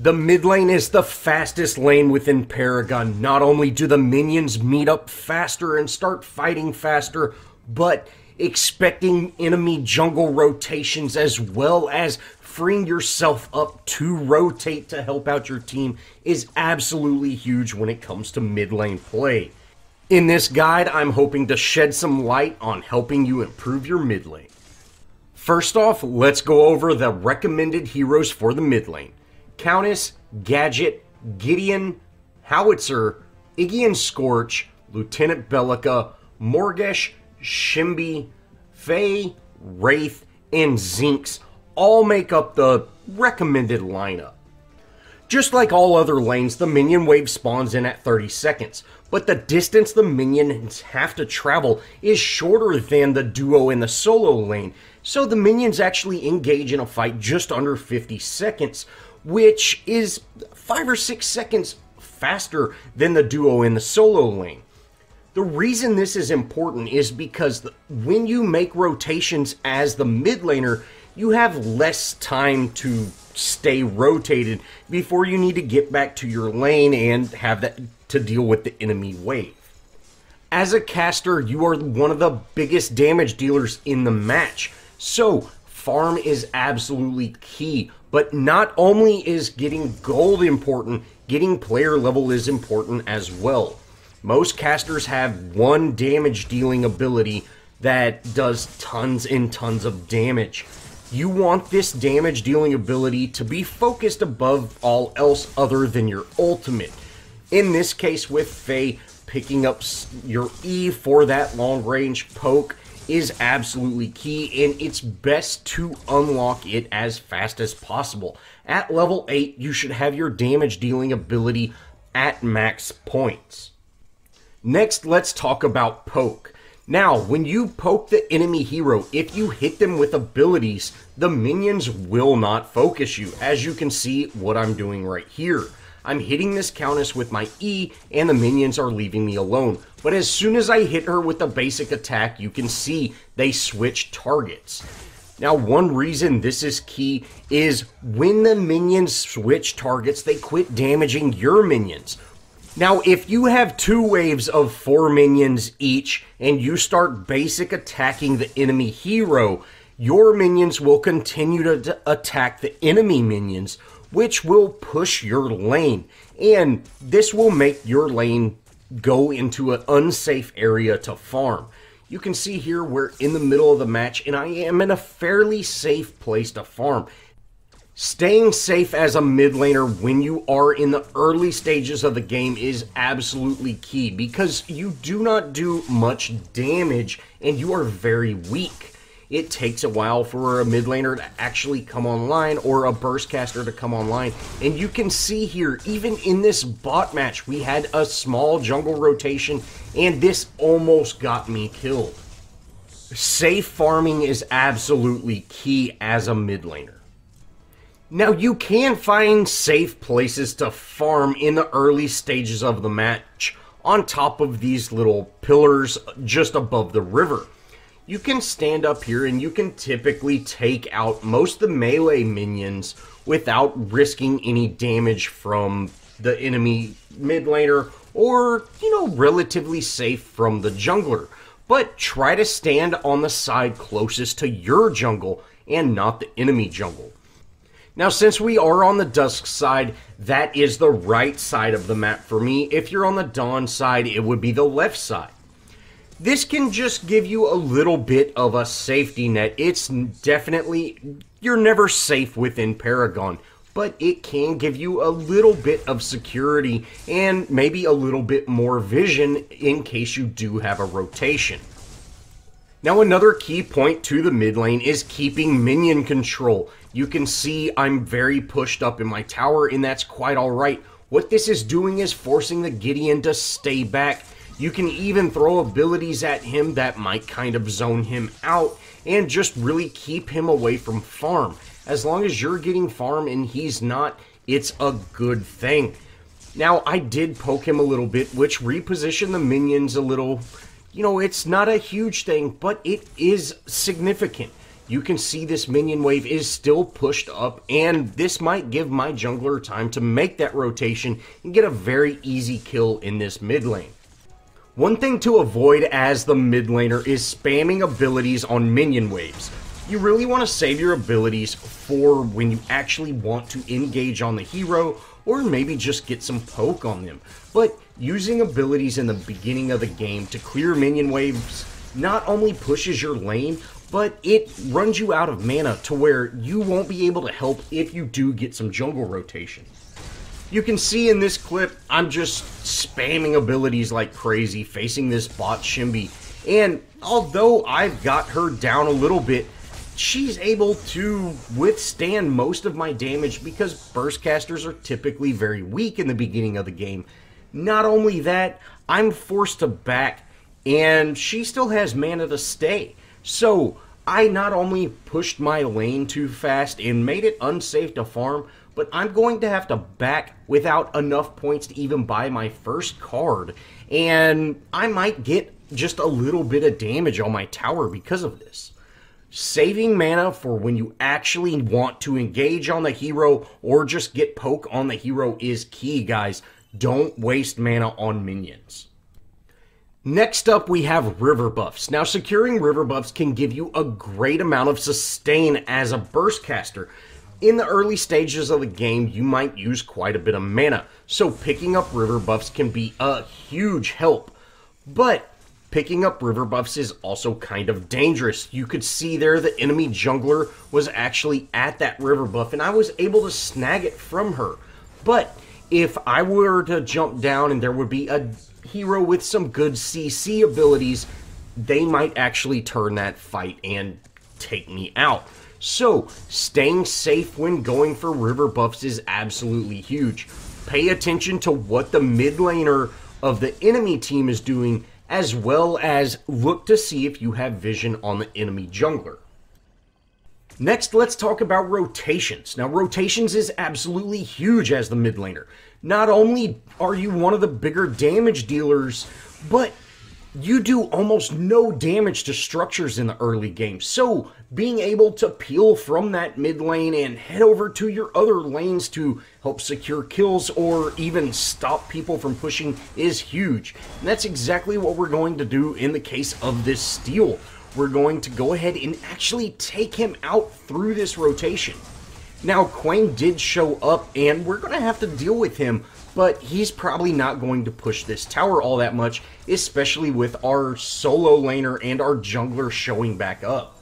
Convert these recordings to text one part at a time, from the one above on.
The mid lane is the fastest lane within Paragon. Not only do the minions meet up faster and start fighting faster, but expecting enemy jungle rotations as well as freeing yourself up to rotate to help out your team is absolutely huge when it comes to mid lane play. In this guide, I'm hoping to shed some light on helping you improve your mid lane. First off, let's go over the recommended heroes for the mid lane. Countess, Gadget, Gideon, Howitzer, Iggy and Scorch, Lieutenant Bellica, Morgesh, Shimby, Faye, Wraith, and Zinx all make up the recommended lineup. Just like all other lanes, the minion wave spawns in at 30 seconds, but the distance the minions have to travel is shorter than the duo and the solo lane, so the minions actually engage in a fight just under 50 seconds, which is 5 or 6 seconds faster than the duo in the solo lane. The reason this is important is because when you make rotations as the mid laner, you have less time to stay rotated before you need to get back to your lane and have that to deal with the enemy wave. As a caster, you are one of the biggest damage dealers in the match, so farm is absolutely key. But not only is getting gold important, getting player level is important as well. Most casters have one damage dealing ability that does tons and tons of damage. You want this damage dealing ability to be focused above all else other than your ultimate. In this case with Faye, picking up your E for that long range poke is absolutely key, and it's best to unlock it as fast as possible. At level 8, you should have your damage dealing ability at max points. Next, let's talk about poke. Now, when you poke the enemy hero, if you hit them with abilities, the minions will not focus you, as you can see what I'm doing right here. I'm hitting this Countess with my E, and the minions are leaving me alone. But as soon as I hit her with a basic attack, you can see they switch targets. Now, one reason this is key is when the minions switch targets, they quit damaging your minions. Now, if you have 2 waves of 4 minions each, and you start basic attacking the enemy hero, your minions will continue to attack the enemy minions, which will push your lane, and this will make your lane go into an unsafe area to farm. You can see here we're in the middle of the match, and I am in a fairly safe place to farm. Staying safe as a mid laner when you are in the early stages of the game is absolutely key, because you do not do much damage and you are very weak. It takes a while for a mid laner to actually come online, or a burst caster to come online. And you can see here, even in this bot match, we had a small jungle rotation, and this almost got me killed. Safe farming is absolutely key as a mid laner. Now, you can find safe places to farm in the early stages of the match, on top of these little pillars just above the river. You can stand up here and you can typically take out most of the melee minions without risking any damage from the enemy mid laner, or, relatively safe from the jungler. But try to stand on the side closest to your jungle and not the enemy jungle. Now, since we are on the dusk side, that is the right side of the map for me. If you're on the dawn side, it would be the left side. This can just give you a little bit of a safety net. It's definitely, you're never safe within Paragon, but it can give you a little bit of security and maybe a little bit more vision in case you do have a rotation. Now, another key point to the mid lane is keeping minion control. You can see I'm very pushed up in my tower, and that's quite alright. What this is doing is forcing the Gideon to stay back. You can even throw abilities at him that might kind of zone him out and just really keep him away from farm. As long as you're getting farm and he's not, it's a good thing. Now, I did poke him a little bit, which repositioned the minions a little. It's not a huge thing, but it is significant. you can see this minion wave is still pushed up, and this might give my jungler time to make that rotation and get a very easy kill in this mid lane. One thing to avoid as the mid laner is spamming abilities on minion waves. You really want to save your abilities for when you actually want to engage on the hero, or maybe just get some poke on them. But using abilities in the beginning of the game to clear minion waves not only pushes your lane, but it runs you out of mana to where you won't be able to help if you do get some jungle rotation. You can see in this clip, I'm just spamming abilities like crazy, facing this bot Shimby. And although I've got her down a little bit, she's able to withstand most of my damage because burst casters are typically very weak in the beginning of the game. Not only that, I'm forced to back, and she still has mana to stay. So I not only pushed my lane too fast and made it unsafe to farm, but I'm going to have to back without enough points to even buy my first card, and I might get just a little bit of damage on my tower because of this. Saving mana for when you actually want to engage on the hero or just get poke on the hero is key, guys. Don't waste mana on minions. Next up, we have river buffs. Now, securing river buffs can give you a great amount of sustain as a burst caster. In the early stages of the game, you might use quite a bit of mana, so picking up river buffs can be a huge help. But picking up river buffs is also kind of dangerous. You could see there the enemy jungler was actually at that river buff, and I was able to snag it from her. But if I were to jump down and there would be a hero with some good CC abilities, they might actually turn that fight and take me out. So, staying safe when going for river buffs is absolutely huge. Pay attention to what the mid laner of the enemy team is doing, as well as look to see if you have vision on the enemy jungler. Next, let's talk about rotations. Now, rotations is absolutely huge as the mid laner. Not only are you one of the bigger damage dealers, but you do almost no damage to structures in the early game. So, being able to peel from that mid lane and head over to your other lanes to help secure kills or even stop people from pushing is huge. And that's exactly what we're going to do in the case of this steal. We're going to go ahead and actually take him out through this rotation. Now, Quang did show up, and we're going to have to deal with him, but he's probably not going to push this tower all that much, especially with our solo laner and our jungler showing back up.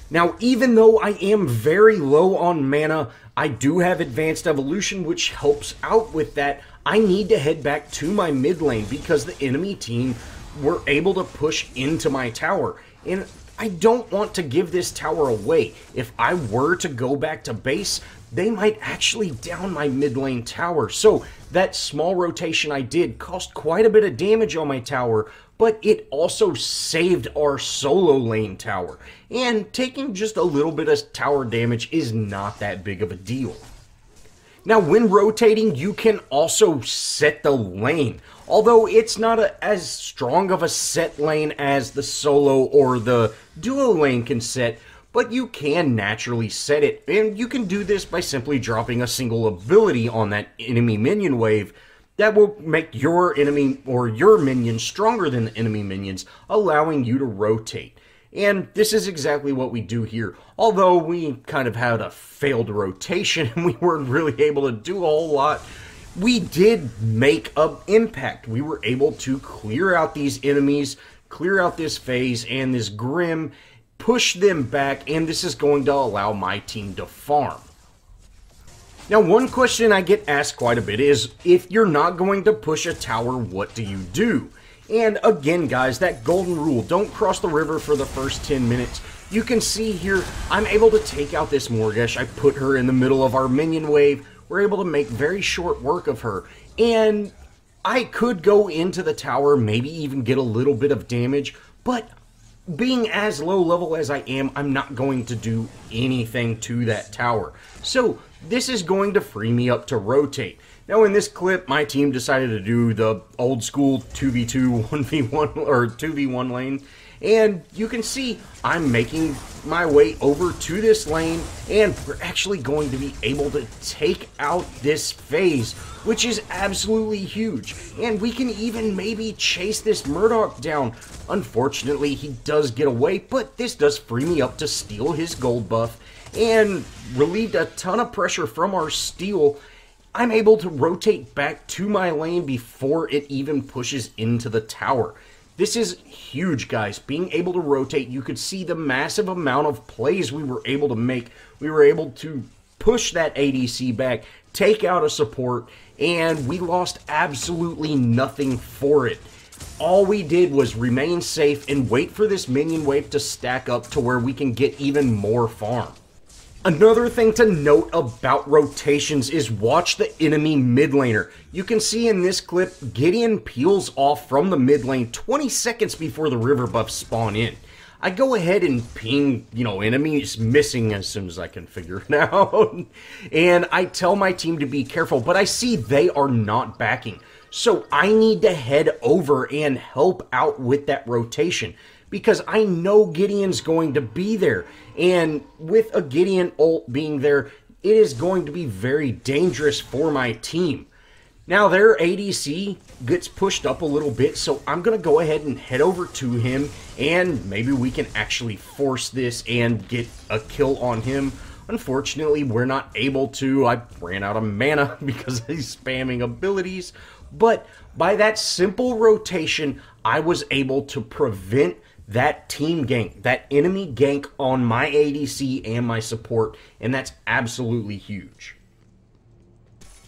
Now, even though I am very low on mana, I do have advanced evolution, which helps out with that. I need to head back to my mid lane because the enemy team were able to push into my tower. And I don't want to give this tower away. If I were to go back to base, they might actually down my mid lane tower. So that small rotation I did cost quite a bit of damage on my tower, but it also saved our solo lane tower. And taking just a little bit of tower damage is not that big of a deal. Now, when rotating, you can also set the lane. Although it's not as strong of a set lane as the solo or the duo lane can set, but you can naturally set it. And you can do this by simply dropping a single ability on that enemy minion wave that will make your enemy or your minions stronger than the enemy minions, allowing you to rotate. And this is exactly what we do here. Although we kind of had a failed rotation and we weren't really able to do a whole lot, we did make an impact. We were able to clear out these enemies, clear out this phase and this Grim, push them back, and this is going to allow my team to farm. Now, one question I get asked quite a bit is, if you're not going to push a tower, what do you do? And again, guys, that golden rule, don't cross the river for the first 10 minutes. You can see here, I'm able to take out this Morgesh. I put her in the middle of our minion wave. We're able to make very short work of her. And I could go into the tower, maybe even get a little bit of damage, but being as low level as I am, I'm not going to do anything to that tower. So this is going to free me up to rotate. Now in this clip, my team decided to do the old school 2v2, 1v1, or 2v1 lane. And you can see I'm making my way over to this lane, and we're actually going to be able to take out this phase, which is absolutely huge. And we can even maybe chase this Murdoch down. Unfortunately, he does get away, but this does free me up to steal his gold buff and relieved a ton of pressure from our steal. I'm able to rotate back to my lane before it even pushes into the tower. This is huge, guys. Being able to rotate, you could see the massive amount of plays we were able to make. We were able to push that ADC back, take out a support, and we lost absolutely nothing for it. All we did was remain safe and wait for this minion wave to stack up to where we can get even more farm. Another thing to note about rotations is watch the enemy mid laner. You can see in this clip, Gideon peels off from the mid lane 20 seconds before the river buffs spawn in. I go ahead and ping, enemies missing as soon as I can figure it out. And I tell my team to be careful, but I see they are not backing. So I need to head over and help out with that rotation, because I know Gideon's going to be there. And with a Gideon ult being there, it is going to be very dangerous for my team. Now their ADC gets pushed up a little bit, so I'm going to go ahead and head over to him, and maybe we can actually force this and get a kill on him. Unfortunately, we're not able to. I ran out of mana because he's spamming abilities. But by that simple rotation, I was able to prevent that team gank, that enemy gank on my ADC and my support, and that's absolutely huge.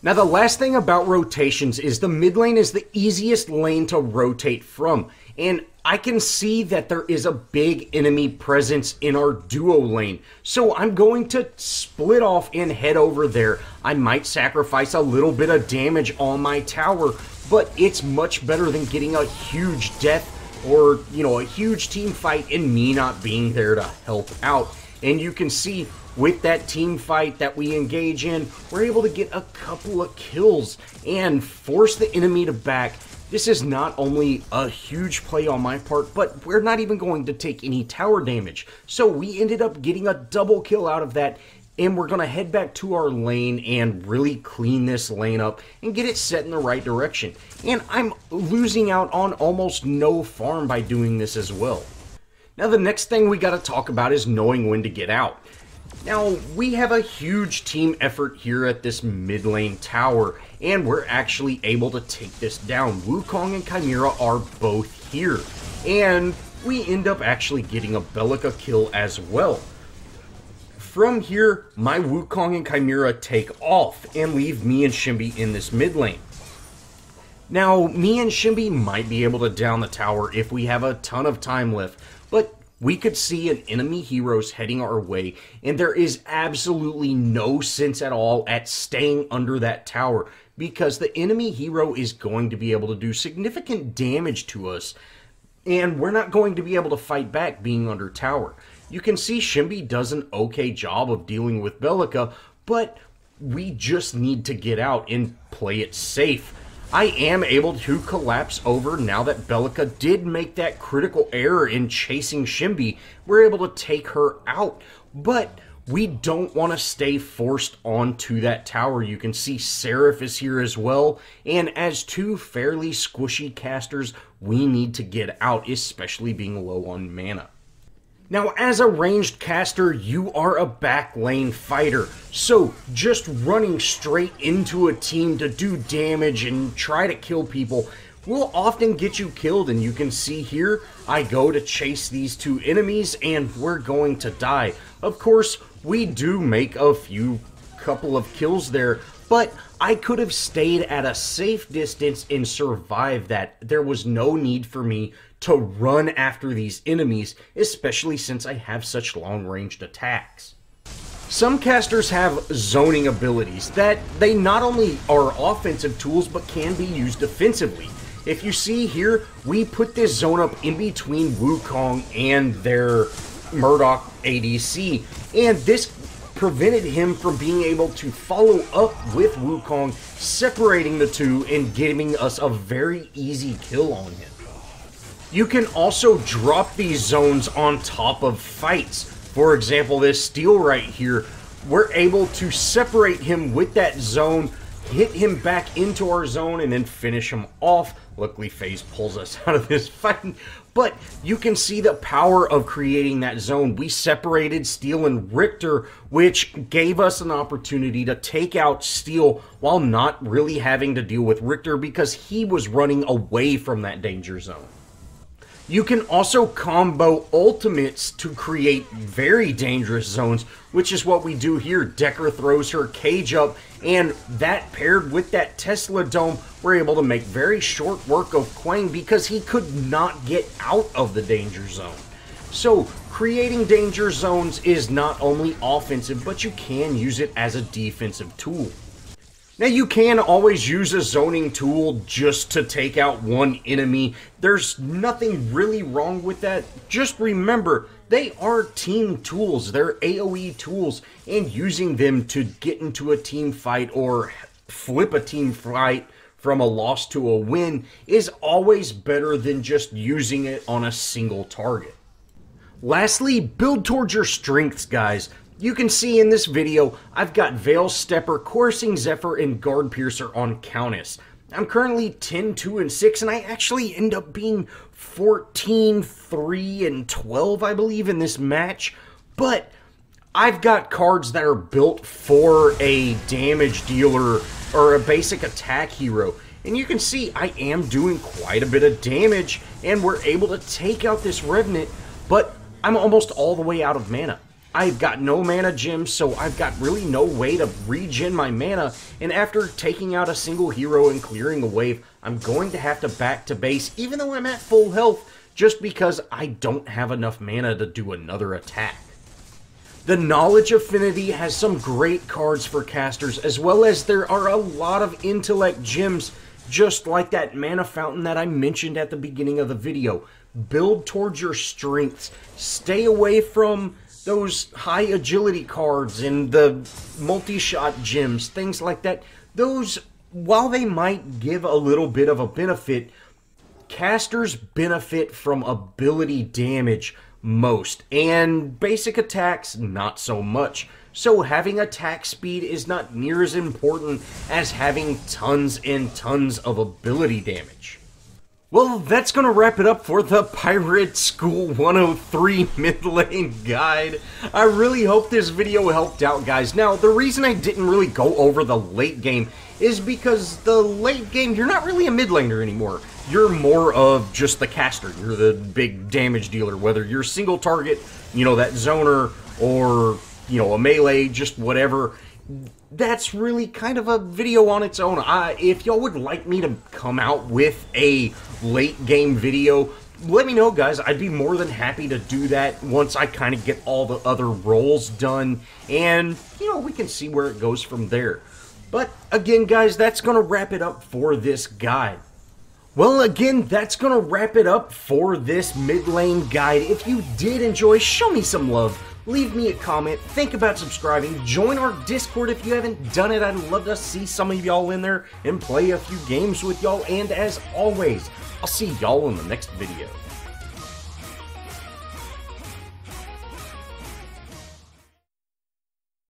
Now the last thing about rotations is the mid lane is the easiest lane to rotate from, and I can see that there is a big enemy presence in our duo lane, so I'm going to split off and head over there. I might sacrifice a little bit of damage on my tower, but it's much better than getting a huge death or, a huge team fight and me not being there to help out. And you can see with that team fight that we engage in, we're able to get a couple of kills and force the enemy to back. This is not only a huge play on my part, but we're not even going to take any tower damage. So we ended up getting a double kill out of that, and we're going to head back to our lane and really clean this lane up and get it set in the right direction. And I'm losing out on almost no farm by doing this as well. Now the next thing we got to talk about is knowing when to get out. Now, we have a huge team effort here at this mid lane tower, and we're actually able to take this down. Wukong and Chimera are both here, and we end up actually getting a Bellica kill as well. From here, my Wukong and Chimera take off and leave me and Shimby in this mid lane. Now, me and Shimby might be able to down the tower if we have a ton of time left, but we could see an enemy heroes heading our way, and there is absolutely no sense at all at staying under that tower, because the enemy hero is going to be able to do significant damage to us, and we're not going to be able to fight back being under tower. You can see Shimby does an okay job of dealing with Bellica, but we just need to get out and play it safe. I am able to collapse over now that Bellica did make that critical error in chasing Shimby. We're able to take her out, but we don't want to stay forced onto that tower. You can see Seraph is here as well, and as two fairly squishy casters, we need to get out, especially being low on mana. Now, as a ranged caster, you are a back lane fighter, so just running straight into a team to do damage and try to kill people will often get you killed, and you can see here, I go to chase these two enemies, and we're going to die. Of course, we do make a couple of kills there, but I could have stayed at a safe distance and survived that. There was no need for me to run after these enemies, especially since I have such long-ranged attacks. Some casters have zoning abilities that they not only are offensive tools, but can be used defensively. If you see here, we put this zone up in between Wukong and their Murdoch ADC, and this prevented him from being able to follow up with Wukong, separating the two and giving us a very easy kill on him. You can also drop these zones on top of fights. For example, this steel right here, we're able to separate him with that zone, hit him back into our zone, and then finish him off. Luckily, FaZe pulls us out of this fight. But you can see the power of creating that zone. We separated Steel and Richter, which gave us an opportunity to take out Steel while not really having to deal with Richter because he was running away from that danger zone. You can also combo ultimates to create very dangerous zones, which is what we do here. Decker throws her cage up, and that paired with that Tesla Dome, we're able to make very short work of Quang because he could not get out of the danger zone. So, creating danger zones is not only offensive, but you can use it as a defensive tool. Now, you can always use a zoning tool just to take out one enemy. There's nothing really wrong with that. Just remember, they are team tools. They're AoE tools, and using them to get into a team fight or flip a team fight from a loss to a win is always better than just using it on a single target. Lastly, build towards your strengths, guys. You can see in this video, I've got Veil Stepper, Coursing Zephyr, and Guard Piercer on Countess. I'm currently 10, 2, and 6, and I actually end up being 14, 3, and 12, I believe, in this match. But I've got cards that are built for a damage dealer or a basic attack hero. And you can see I am doing quite a bit of damage, and we're able to take out this Revenant, but I'm almost all the way out of mana. I've got no mana gems, so I've got really no way to regen my mana, and after taking out a single hero and clearing a wave, I'm going to have to back to base, even though I'm at full health, just because I don't have enough mana to do another attack. The Knowledge Affinity has some great cards for casters, as well as there are a lot of intellect gems, just like that mana fountain that I mentioned at the beginning of the video. Build towards your strengths. Stay away from those high agility cards and the multi-shot gems, things like that. Those, while they might give a little bit of a benefit, casters benefit from ability damage most, and basic attacks not so much. So having attack speed is not near as important as having tons and tons of ability damage. Well, that's going to wrap it up for the Pirate School 103 mid lane guide. I really hope this video helped out, guys. Now, the reason I didn't really go over the late game is because the late game, you're not really a mid laner anymore. You're more of just the caster. You're the big damage dealer, whether you're single target, you know, that zoner, or, you know, a melee, just whatever. That's really kind of a video on its own. If y'all would like me to come out with a late game video, let me know, guys. I'd be more than happy to do that once I kind of get all the other roles done, and, you know, we can see where it goes from there. But, again, guys, that's going to wrap it up for this guide. Well, again, that's going to wrap it up for this mid lane guide. If you did enjoy, show me some love. Leave me a comment, think about subscribing, join our Discord if you haven't done it. I'd love to see some of y'all in there and play a few games with y'all. And as always, I'll see y'all in the next video.